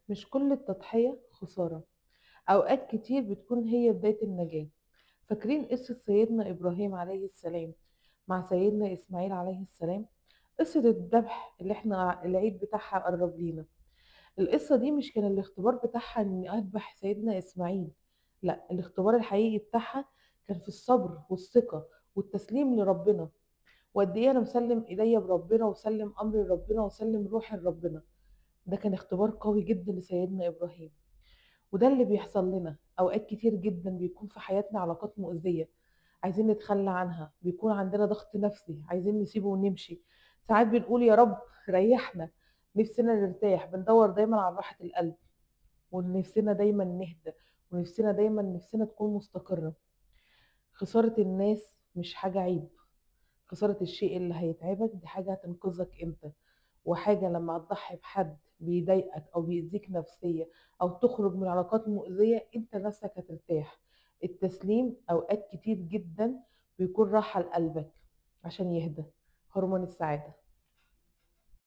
مش كل التضحية خسارة. أوقات كتير بتكون هي بداية النجاة. فاكرين قصة سيدنا إبراهيم عليه السلام مع سيدنا إسماعيل عليه السلام؟ قصة الذبح اللي احنا العيد بتاعها قرب لينا. القصة دي مش كان الاختبار بتاعها إني أذبح سيدنا إسماعيل، لا، الاختبار الحقيقي بتاعها كان في الصبر والثقة والتسليم لربنا، وقد إيه أنا مسلم إيديا بربنا وسلم أمري لربنا وسلم روحي لربنا. ده كان اختبار قوي جدا لسيدنا إبراهيم. وده اللي بيحصل لنا أوقات كتير جدا، بيكون في حياتنا علاقات مؤذية عايزين نتخلى عنها، بيكون عندنا ضغط نفسي عايزين نسيبه ونمشي. ساعات بنقول يا رب ريحنا، نفسنا نرتاح، بندور دايما على راحة القلب، ونفسنا دايما نهدى، ونفسنا دايما نفسنا تكون مستقرة. خسارة الناس مش حاجة عيب، خسارة الشيء اللي هيتعبك دي حاجة هتنقذك انت. وحاجة لما تضحي بحد بيضايقك أو بيأذيك نفسيا أو تخرج من علاقات مؤذية أنت نفسك هترتاح. التسليم أوقات كتير جدا بيكون راحة لقلبك عشان يهدى. هرمون السعادة.